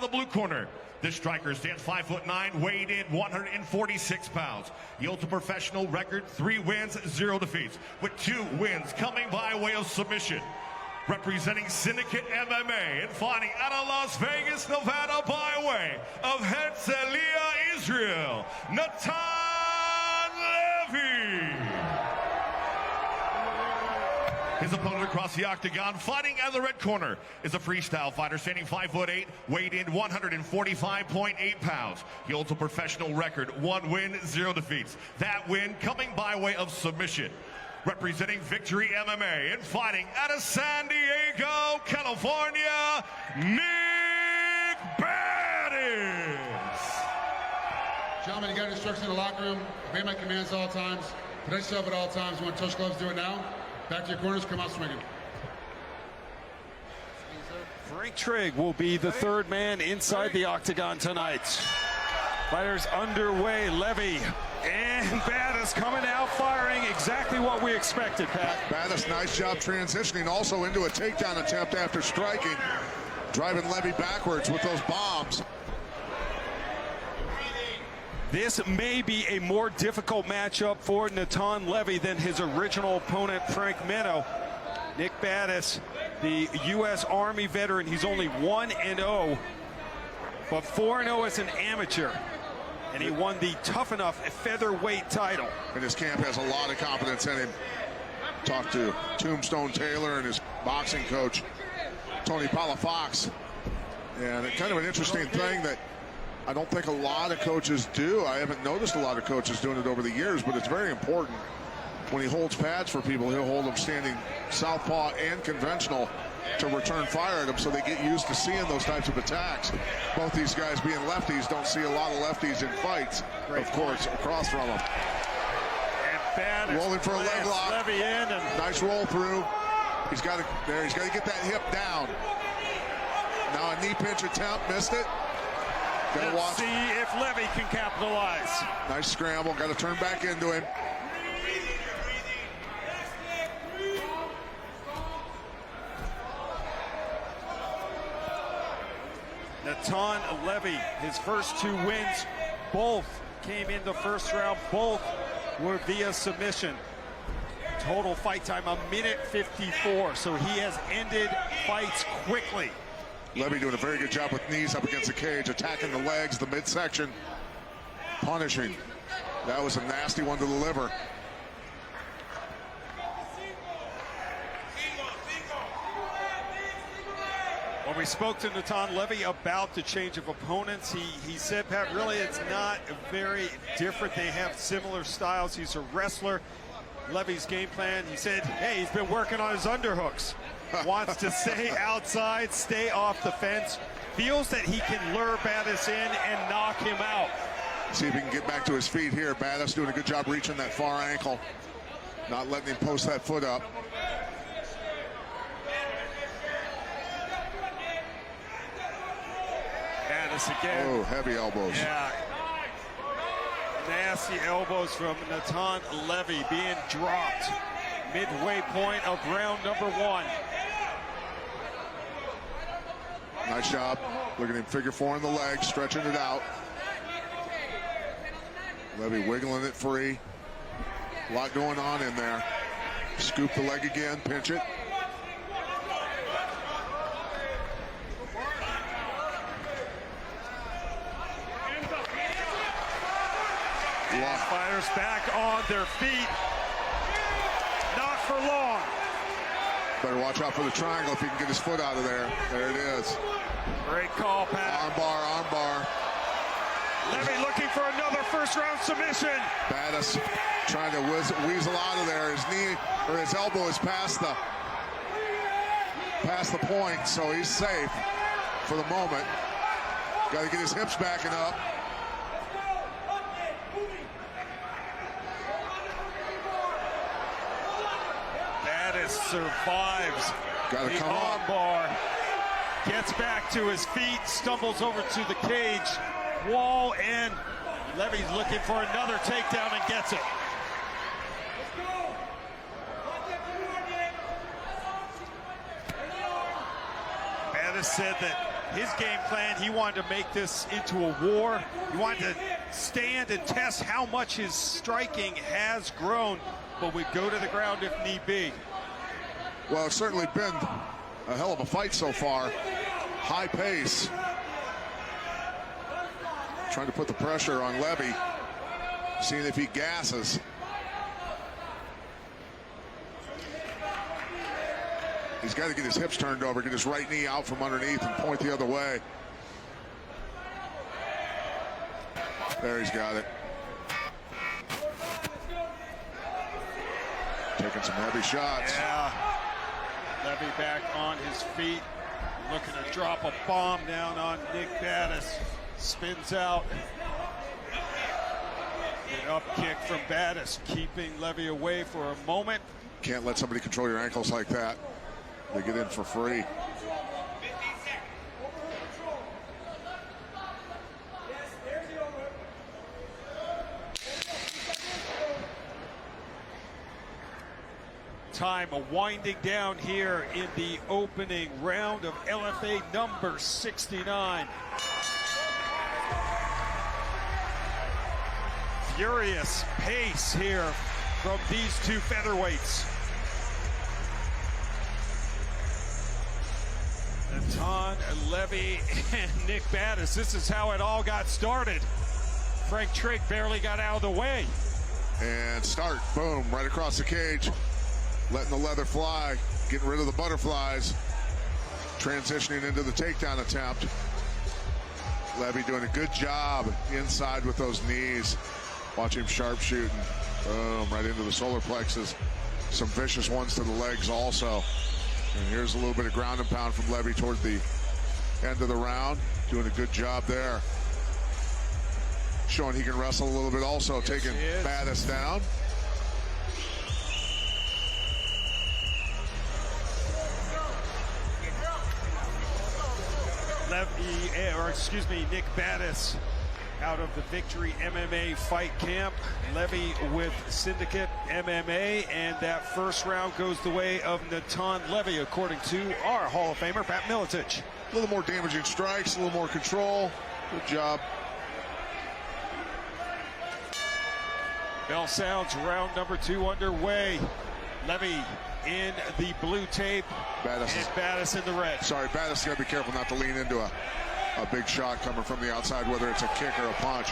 the blue corner. This striker stands 5'9", weighed in 146 pounds. He holds a professional record, 3 wins, 0 defeats, with 2 wins coming by way of submission. Representing Syndicate MMA and fighting out of Las Vegas, Nevada by way of Herzliya, Israel, Natan Levy. His opponent across the octagon, fighting out of the red corner, is a freestyle fighter standing 5'8", weighed in 145.8 pounds. He holds a professional record, 1 win, 0 defeats. That win coming by way of submission. Representing Victory MMA and fighting out of San Diego, California, Nick Badis. Gentlemen, you got instructions in the locker room. Obey my commands at all times. Protect yourself at all times. You want to touch gloves, do it now. Back to your corners, come out swinging. Frank Trigg will be the third man inside the octagon tonight. Fighters underway. Levy and Badis coming out firing exactly what we expected, Pat. Badis, nice job transitioning also into a takedown attempt after striking. Driving Levy backwards with those bombs. This may be a more difficult matchup for Natan Levy than his original opponent, Frank Meno. Nick Badis, the U.S. Army veteran, he's only 1-0, but 4-0 as an amateur. And he won the Tough Enough featherweight title. And his camp has a lot of confidence in him. Talked to Tombstone Taylor and his boxing coach, Tony Palafox. And kind of an interesting thing that I don't think a lot of coaches do. I haven't noticed a lot of coaches doing it over the years, but it's very important. When he holds pads for people, he'll hold them standing southpaw and conventional to return fire at them so they get used to seeing those types of attacks. Both these guys being lefties, don't see a lot of lefties in fights, of course, across from them. And Badis rolling for a leg lock. Levy in and nice roll through. He's got to get that hip down. Now a knee pinch attempt, missed it. Let's watch. See if Levy can capitalize. Nice scramble, got to turn back into him. Natan Levy, his first 2 wins, both came in the first round, both were via submission. Total fight time, 1:54, so he has ended fights quickly. Levy doing a very good job with knees up against the cage, attacking the legs, the midsection, punishing. That was a nasty one to deliver. When we spoke to Natan Levy about the change of opponents, he said, Pat, really it's not very different. They have similar styles. He's a wrestler. Levy's game plan, he said, hey, he's been working on his underhooks. Wants to stay outside, stay off the fence. Feels that he can lure Badis in and knock him out. See if he can get back to his feet here. Badis doing a good job reaching that far ankle. Not letting him post that foot up. Badis again. Oh, heavy elbows. Yeah. Nasty elbows from Natan Levy being dropped. Midway point of round number 1. Nice job. Look at him figure 4 in the leg, stretching it out. Levy wiggling it free. A lot going on in there. Scoop the leg again, pinch it. Fighters back on their feet. Not for long. Better watch out for the triangle if he can get his foot out of there. There it is. Great call, Pat. Arm bar. Levy looking for another first-round submission. Badis trying to weasel out of there. His knee or his elbow is past the point, so he's safe for the moment. Got to get his hips backing up. Badis survives the arm bar. Gets back to his feet, stumbles over to the cage wall, and Levy's looking for another takedown and gets it. Badis said that his game plan, he wanted to make this into a war. He wanted to stand and test how much his striking has grown, but would go to the ground if need be. Well, it's certainly been a hell of a fight so far. High pace. Trying to put the pressure on Levy. Seeing if he gasses. He's got to get his hips turned over, get his right knee out from underneath and point the other way. There, he's got it. Taking some heavy shots. Yeah. Levy back on his feet, looking to drop a bomb down on Nick Badis. Spins out. An up kick from Badis, keeping Levy away for a moment. Can't let somebody control your ankles like that. They get in for free. Time winding down here in the opening round of LFA number 69. Furious pace here from these two featherweights. Natan Levy and Nick Badis. This is how it all got started. Frank Trigg barely got out of the way. And start, boom, right across the cage. Letting the leather fly, getting rid of the butterflies. Transitioning into the takedown attempt. Levy doing a good job inside with those knees. Watch him sharpshooting. Boom, right into the solar plexus. Some vicious ones to the legs also. And here's a little bit of ground and pound from Levy toward the end of the round. Doing a good job there. Showing he can wrestle a little bit also, yes, taking Badis down. Nick Badis out of the Victory MMA fight camp. Levy with Syndicate MMA, and that first round goes the way of Natan Levy, according to our Hall of Famer, Pat Miletich. A little more damaging strikes, a little more control. Good job. Bell sounds, round number 2 underway. Levy in the blue tape, Badis in the red. Sorry, Badis got to be careful not to lean into a big shot coming from the outside, whether it's a kick or a punch.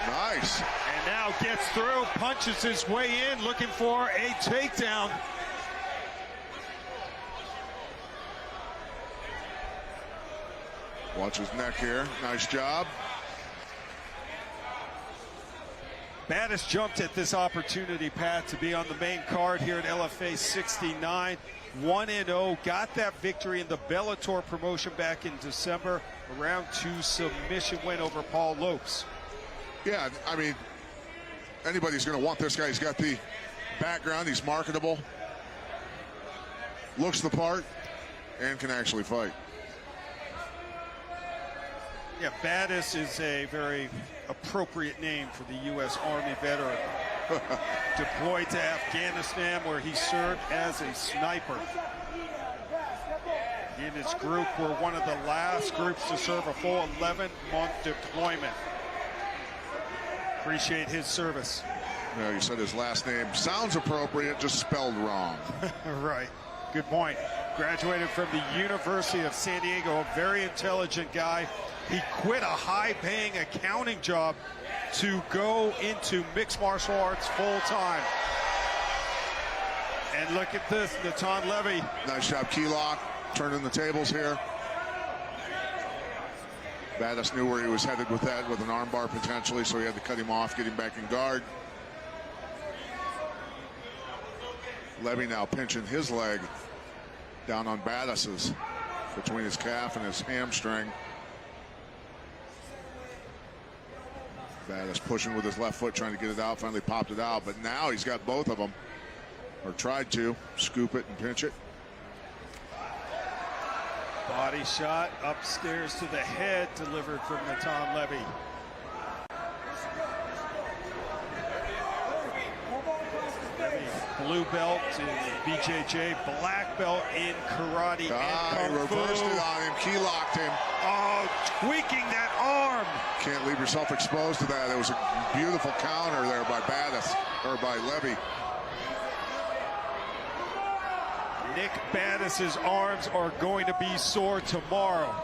Nice. And now gets through, punches his way in, looking for a takedown. Watch his neck here. Nice job. Badis jumped at this opportunity, Pat, to be on the main card here at LFA 69. 1-0, got that victory in the Bellator promotion back in December. A round 2 submission win over Paul Lopes. Yeah, I mean, anybody's going to want this guy. He's got the background. He's marketable. Looks the part and can actually fight. Yeah, Badis is a very appropriate name for the U.S. Army veteran. Deployed to Afghanistan, where he served as a sniper. In his group, were one of the last groups to serve a full 11-month deployment. Appreciate his service. Yeah, you said his last name sounds appropriate, just spelled wrong. Right. Good point. Graduated from the University of San Diego, a very intelligent guy. He quit a high-paying accounting job to go into mixed martial arts full-time. And look at this, Natan Levy. Nice job, key lock, turning the tables here. Badis knew where he was headed with that, with an armbar potentially, so he had to cut him off, get him back in guard. Levy now pinching his leg down on Badis's, between his calf and his hamstring. Badis pushing with his left foot, trying to get it out, finally popped it out, but now he's got both of them, or tried to, scoop it and pinch it. Body shot upstairs to the head, delivered from Natan Levy. Levy blue belt in BJJ, black belt in karate He and kung reversed fu. it on him, key locked him. Oh, tweaking that arm. Can't leave yourself exposed to that. It was a beautiful counter there by Badis, or by Levy. Nick Badis' arms are going to be sore tomorrow.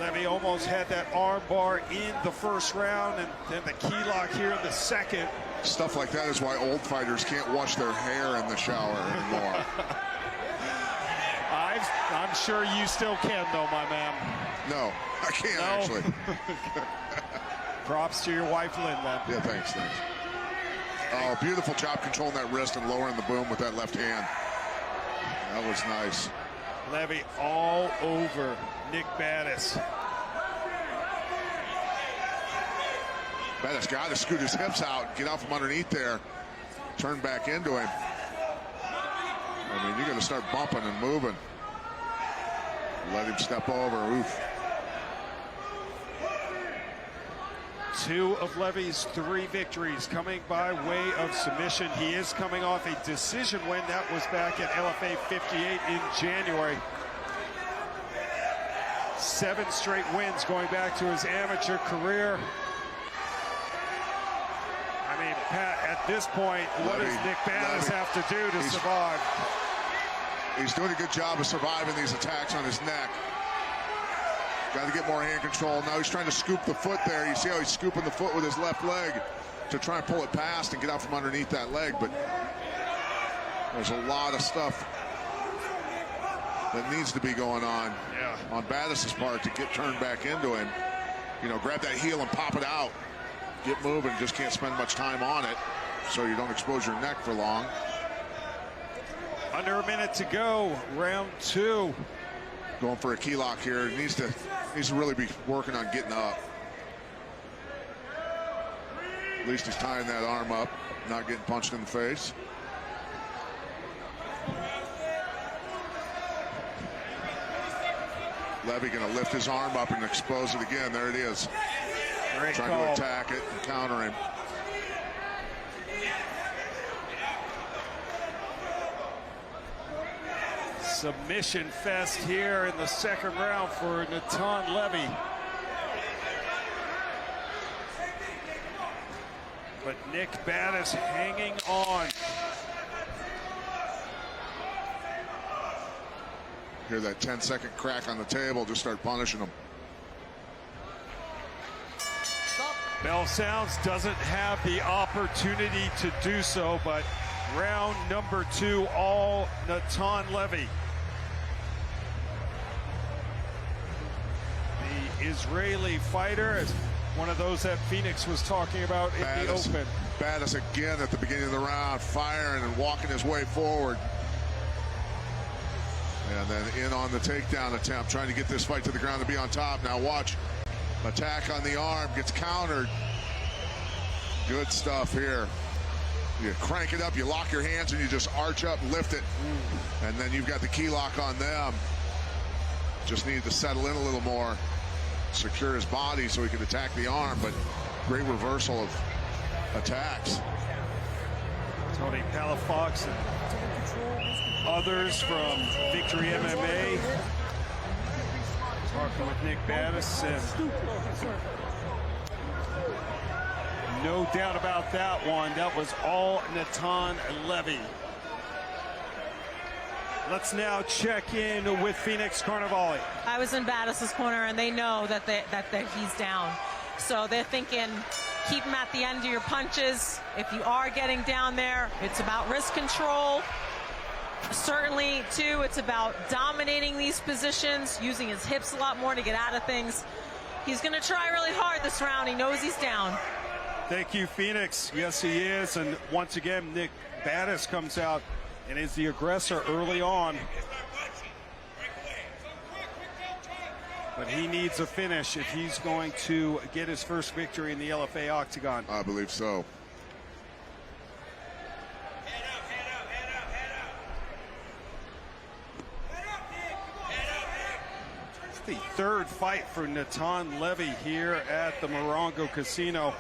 Levy almost had that arm bar in the first round, and then the key lock here in the second. Stuff like that is why old fighters can't wash their hair in the shower anymore. I'm sure you still can, though, my man. No, I can't actually. Props to your wife, Lynn, then. Yeah, thanks. Oh, beautiful job controlling that wrist and lowering the boom with that left hand. That was nice. Levy all over Nick Badis. Badis got to scoot his hips out, get out from underneath there, turn back into him. I mean, you're going to start bumping and moving. Let him step over. Oof. 2 of Levy's 3 victories coming by way of submission. He is coming off a decision win. That was back at LFA68 in January. 7 straight wins going back to his amateur career. I mean, Pat, at this point, what does Nick Badis have to do to survive? He's doing a good job of surviving these attacks on his neck. Got to get more hand control. Now he's trying to scoop the foot there. You see how he's scooping the foot with his left leg to try and pull it past and get out from underneath that leg. But there's a lot of stuff that needs to be going on on Badis' part to get turned back into him. You know, grab that heel and pop it out. Get moving. Just can't spend much time on it so you don't expose your neck for long. Under a minute to go, round 2. Going for a key lock here. Needs to really be working on getting up. At least he's tying that arm up, not getting punched in the face. Levy going to lift his arm up and expose it again. There it is. Great Trying call. to attack it and counter him. Submission fest here in the second round for Natan Levy. But Nick Badis hanging on. Hear that 10-second crack on the table, just start punishing him. Bell sounds, doesn't have the opportunity to do so, but round number 2, all Natan Levy. The Israeli fighter is one of those that Phoenix was talking about in the open. Badis again at the beginning of the round, firing and walking his way forward. And then in on the takedown attempt, trying to get this fight to the ground to be on top. Now watch, attack on the arm, gets countered. Good stuff here. You crank it up, you lock your hands, and you just arch up and lift it. And then you've got the key lock on them. Just needed to settle in a little more, secure his body so he could attack the arm, but great reversal of attacks. Tony Palafox and others from Victory MMA talking with Nick Badis, and no doubt about that one. That was all Natan Levy. Let's now check in with Phoenix Carnevale. I was in Badis' corner, and they know that he's down. So they're thinking, keep him at the end of your punches. If you are getting down there, it's about wrist control. Certainly, too, it's about dominating these positions, using his hips a lot more to get out of things. He's going to try really hard this round. He knows he's down. Thank you, Phoenix. Yes, he is. And once again, Nick Badis comes out and is the aggressor early on. But he needs a finish if he's going to get his first victory in the LFA octagon. I believe so. It's the third fight for Natan Levy here at the Morongo Casino.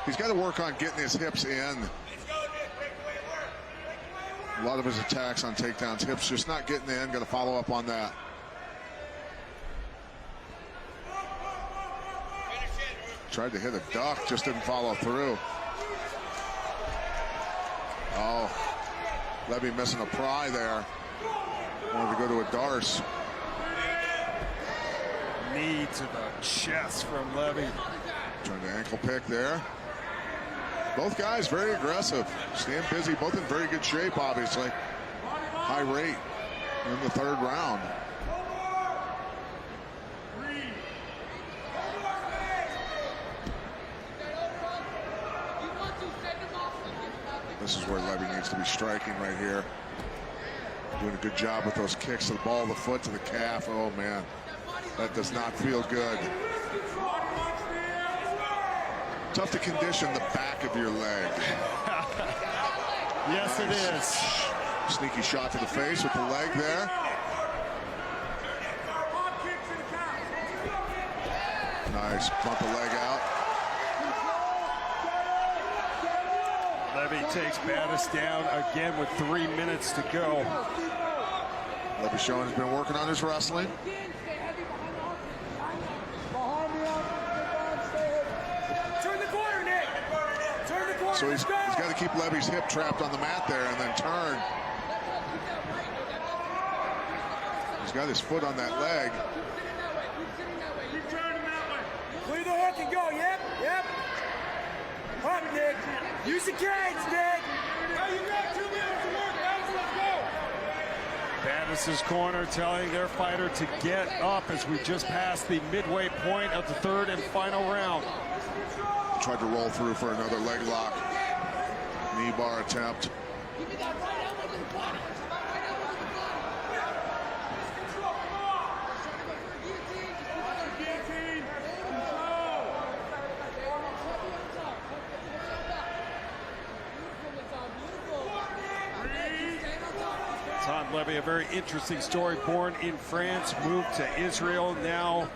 He's got to work on getting his hips in A lot of his attacks on takedowns, hips just not getting in. Got to follow up on that. Tried to hit a duck, just didn't follow through. Oh, Levy missing a pry there. Wanted to go to a darce. Knee to the chest from Levy. Trying to ankle pick there. Both guys very aggressive, staying busy, both in very good shape, obviously. High rate in the third round. This is where Levy needs to be striking right here. Doing a good job with those kicks to the ball of the foot to the calf. Oh, man, that does not feel good. Tough to condition the back of your leg. Yes, it is. Sneaky shot to the face with the leg there. Nice, bump the leg out. Levy takes Badis down again with 3 minutes to go. Levy showing he's been working on his wrestling. So he's got to keep Levy's hip trapped on the mat there and then turn. He's got his foot on that leg. Clear the hook and go, yep. Up, Nick. Use the cage, Nick. Now you got 2 minutes to work, guys, let's go. Badis' corner telling their fighter to get up as we just passed the midway point of the third and final round. Tried to roll through for another leg lock. Knee bar attempt. Natan Levy, a very interesting story. Born in France, moved to Israel, now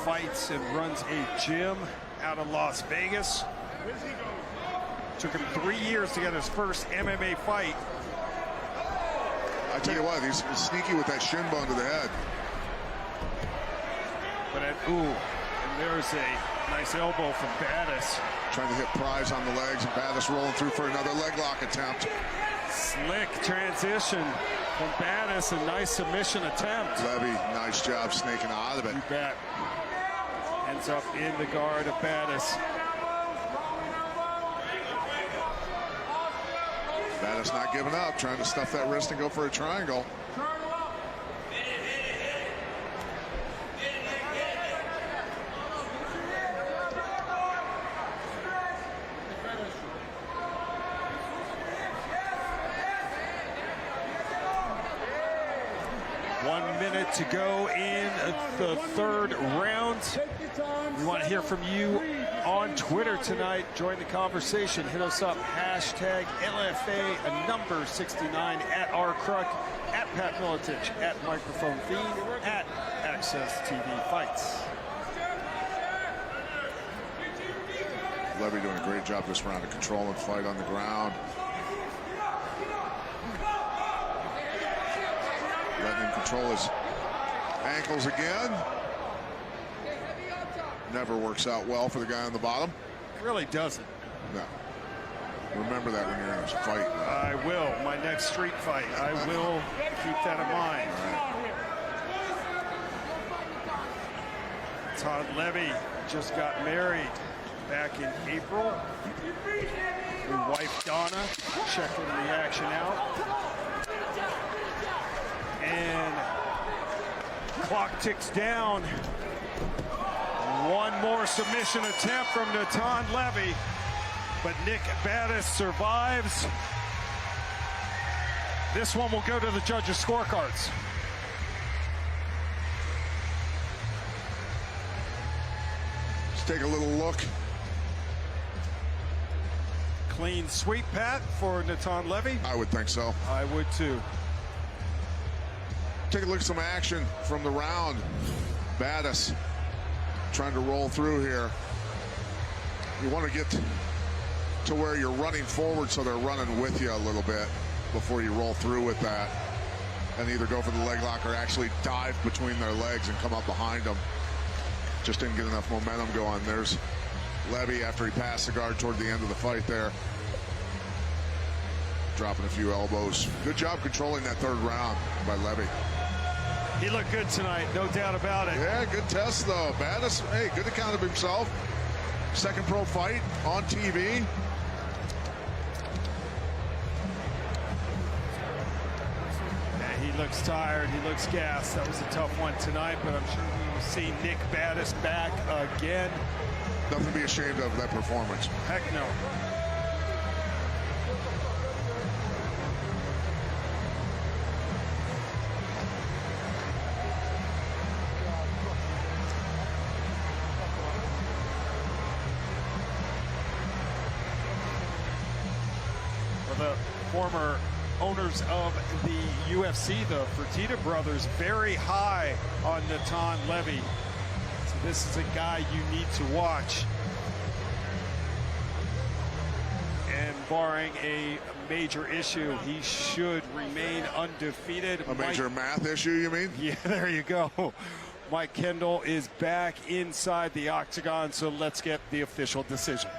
fights and runs a gym out of Las Vegas. Took him 3 years to get his first MMA fight. I tell you what, he's sneaky with that shin bone to the head. But and there's a nice elbow from Badis. Trying to hit pries on the legs, and Badis rolling through for another leg lock attempt. Slick transition from Badis, a nice submission attempt. Levy, nice job snaking out of it. You bet. Ends up in the guard of Badis. Badis not giving up, trying to stuff that wrist and go for a triangle. To go in the third round. We want to hear from you on Twitter tonight. Join the conversation. Hit us up. Hashtag LFA69 at RCruck, at Pat Militich, at Microphone Fiend, at Access TV Fights. Levy doing a great job this round of control and fight on the ground. Letting him control his ankles again. Never works out well for the guy on the bottom. Really doesn't. No. Remember that when you're in a fight. I will. My next street fight. I will keep that in mind. Natan Levy just got married back in April. His wife Donna checking the action out. And clock ticks down. One more submission attempt from Natan Levy, but Nick Badis survives. This one will go to the judges' scorecards. Let's take a little look. Clean sweep, Pat, for Natan Levy? I would think so. I would too. Take a look at some action from the round. Badis trying to roll through here. You want to get to where you're running forward so they're running with you a little bit. before you roll through with that and either go for the leg lock or actually dive between their legs and come up behind them. Just didn't get enough momentum going. There's Levy after he passed the guard toward the end of the fight there. Dropping a few elbows. Good job controlling that third round by Levy. He looked good tonight, no doubt about it. Yeah, good test though. Badis, hey, good account of himself. Second pro fight on TV. Yeah, he looks tired, he looks gassed. That was a tough one tonight, but I'm sure we will see Nick Badis back again. Nothing to be ashamed of that performance. Heck no. The former owners of the UFC, the Fertitta brothers, very high on Natan Levy. So this is a guy you need to watch. And barring a major issue, he should remain undefeated. A major math issue, you mean? Yeah, there you go. Mike Kendall is back inside the octagon, so let's get the official decision.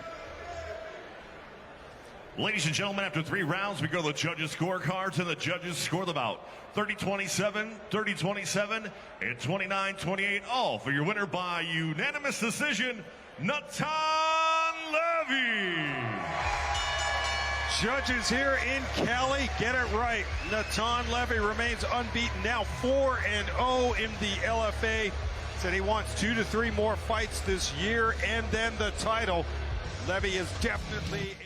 Ladies and gentlemen, after 3 rounds, we go to the judges' scorecards, and the judges score the bout 30-27, 30-27, and 29-28, all for your winner by unanimous decision, Natan Levy. Judges here in Cali, get it right. Natan Levy remains unbeaten, now 4-0 in the LFA. Said he wants 2 to 3 more fights this year, and then the title. Levy is definitely...